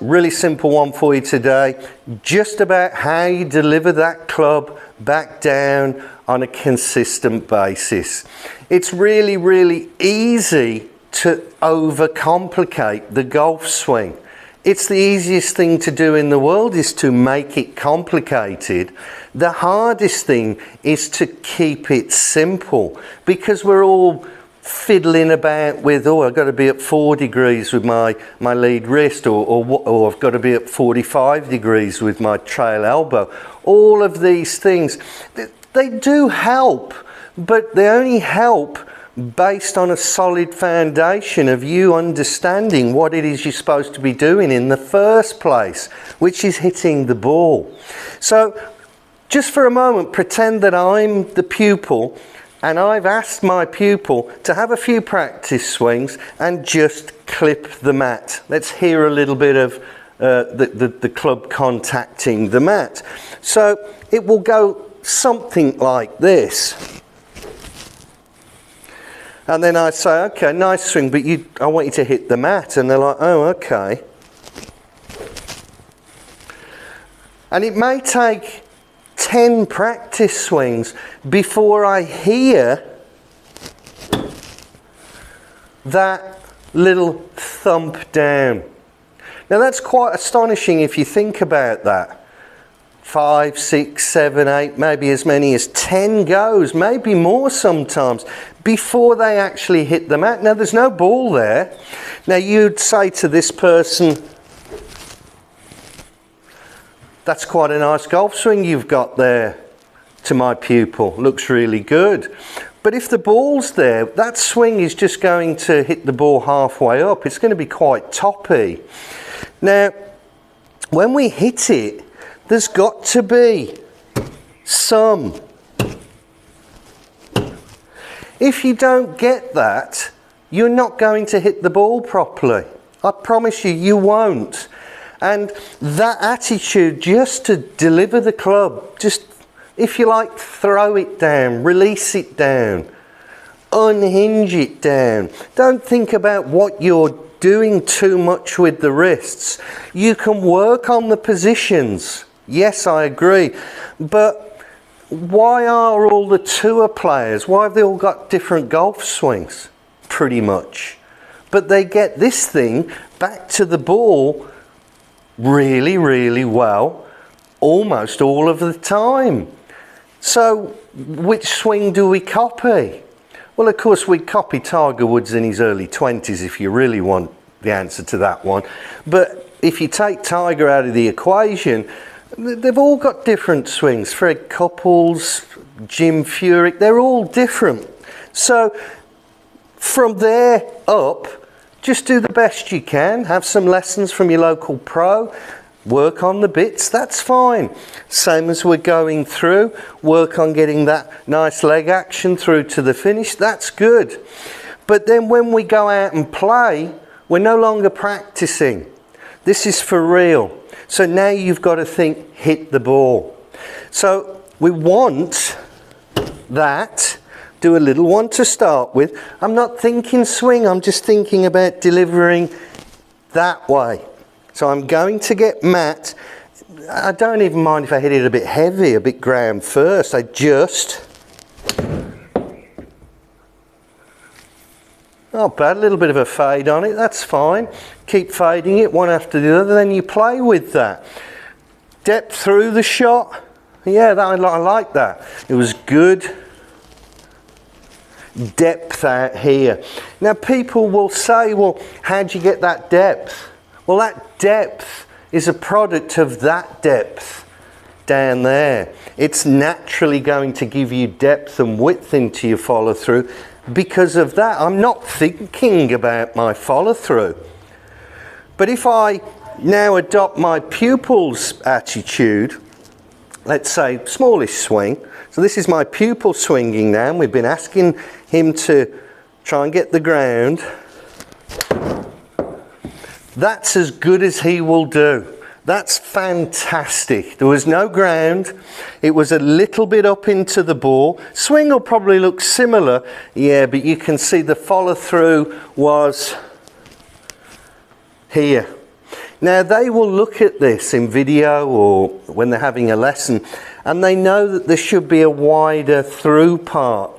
Really simple one for you today, just about how you deliver that club back down on a consistent basis. It's really, really easy to overcomplicate the golf swing. It's the easiest thing to do in the world is to make it complicated. The hardest thing is to keep it simple, because we're all fiddling about with, oh, I've got to be at 4 degrees with my lead wrist, or I've got to be at 45 degrees with my trail elbow. All of these things, they do help, but they only help based on a solid foundation of you understanding what it is you're supposed to be doing in the first place, which is hitting the ball. So just for a moment, pretend that I'm the pupil and I've asked my pupil to have a few practice swings and just clip the mat. Let's hear a little bit of the club contacting the mat. So it will go something like this. And then I say, okay, nice swing, but I want you to hit the mat. And they're like, oh, okay. And it may take 10 practice swings before I hear that little thump down. Now that's quite astonishing if you think about that. 5, 6, 7, 8, maybe as many as 10 goes, maybe more sometimes, before they actually hit the mat. Now there's no ball there. Now you'd say to this person, that's quite a nice golf swing you've got there. To my pupil, looks really good. But if the ball's there, that swing is just going to hit the ball halfway up. It's going to be quite toppy. Now, when we hit it, there's got to be some. If you don't get that, you're not going to hit the ball properly. I promise you, you won't. And that attitude just to deliver the club, just, if you like, throw it down, release it down, unhinge it down. Don't think about what you're doing too much with the wrists. You can work on the positions. Yes, I agree. But why are all the tour players, why have they all got different golf swings? Pretty much. But they get this thing back to the ball really, really well, almost all of the time. So which swing do we copy? Well, of course, we copy Tiger Woods in his early 20s if you really want the answer to that one. But if you take Tiger out of the equation, they've all got different swings. Fred Couples, Jim Furyk, they're all different. So from there up, just do the best you can. Have some lessons from your local pro. Work on the bits, that's fine. Same as we're going through. Work on getting that nice leg action through to the finish. That's good. But then when we go out and play, we're no longer practicing. This is for real. So now you've got to think, hit the ball. So we want that. Do a little one to start with. I'm not thinking swing, I'm just thinking about delivering that way. So I'm going to get mat. I don't even mind if I hit it a bit heavy, a bit ground first. I just, not bad, a little bit of a fade on it, that's fine. Keep fading it one after the other, then you play with that. Depth through the shot, yeah, I like that. It was good. Depth out here. Now people will say, well, how'd you get that depth? Well, that depth is a product of that depth down there. It's naturally going to give you depth and width into your follow through because of that. I'm not thinking about my follow through. But if I now adopt my pupil's attitude, let's say smallish swing. So this is my pupil swinging now, and we've been asking him to try and get the ground. That's as good as he will do. That's fantastic. There was no ground. It was a little bit up into the ball. Swing will probably look similar. Yeah, but you can see the follow through was here. Now they will look at this in video or when they're having a lesson, and they know that there should be a wider through part,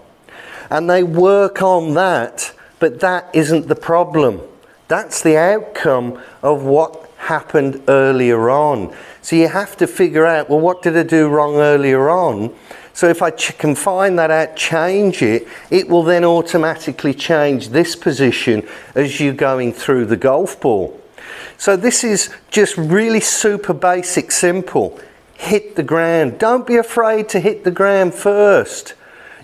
and they work on that, but that isn't the problem. That's the outcome of what happened earlier on. So you have to figure out, well, what did I do wrong earlier on? So if I can find that out, change it, it will then automatically change this position as you're going through the golf ball. So this is just really super basic, simple. Hit the ground. Don't be afraid to hit the ground first.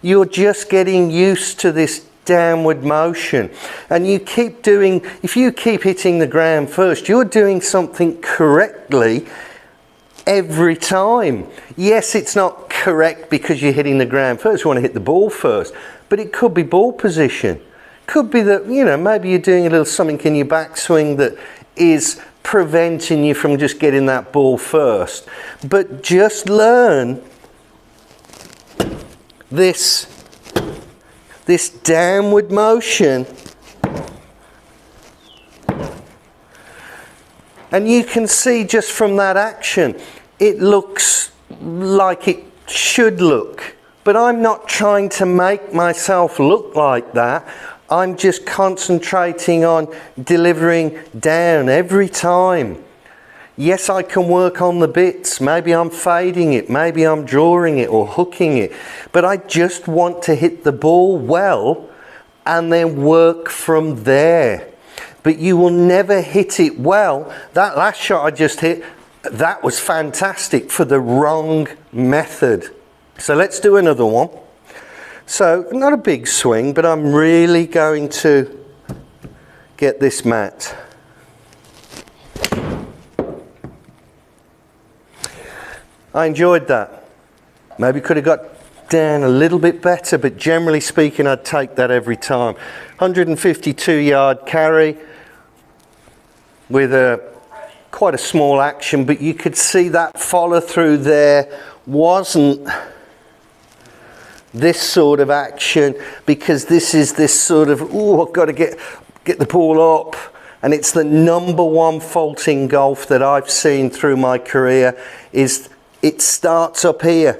You're just getting used to this downward motion, and you keep doing, if you keep hitting the ground first, you're doing something correctly every time. Yes, it's not correct because you're hitting the ground first, you want to hit the ball first, but it could be ball position. Could be that, you know, maybe you're doing a little something in your backswing that is preventing you from just getting that ball first. But just learn this downward motion, and you can see just from that action, it looks like it should look, but I'm not trying to make myself look like that. I'm just concentrating on delivering down every time. Yes, I can work on the bits. Maybe I'm fading it, maybe I'm drawing it or hooking it, but I just want to hit the ball well and then work from there. But you will never hit it well. That last shot I just hit, that was fantastic for the wrong method. So let's do another one. So not a big swing, but I'm really going to get this mat. I enjoyed that. Maybe could have got down a little bit better, but generally speaking, I'd take that every time. 152-yard carry with quite a small action, but you could see that follow through there wasn't this sort of action, because this is this sort of, oh, I've got to get the ball up. And it's the number one fault in golf that I've seen through my career is it starts up here.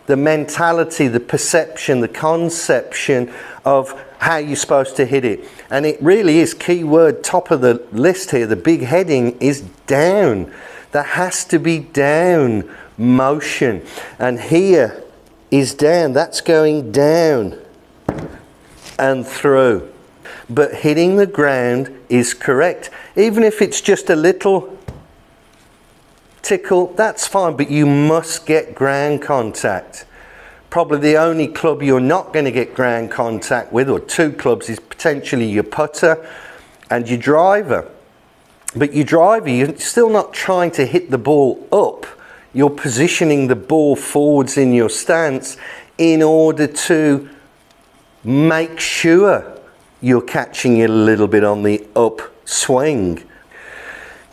The mentality, the perception, the conception of how you're supposed to hit it. And it really is, key word, top of the list here, the big heading is down. There has to be down motion. And here is down, that's going down and through. But hitting the ground is correct. Even if it's just a little tickle, that's fine, but you must get ground contact. Probably the only club you're not going to get ground contact with, or two clubs, is potentially your putter and your driver. But your driver, you're still not trying to hit the ball up. You're positioning the ball forwards in your stance in order to make sure you're catching it a little bit on the upswing.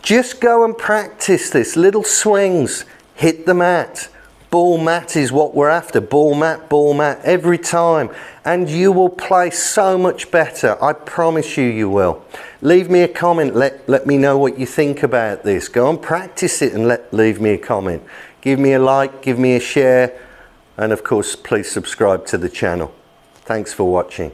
Just go and practice this, little swings, hit the mat. Ball mat is what we're after, ball mat, every time. And you will play so much better, I promise you, you will. Leave me a comment, let me know what you think about this. Go and practice it and leave me a comment. Give me a like, give me a share, and of course, please subscribe to the channel. Thanks for watching.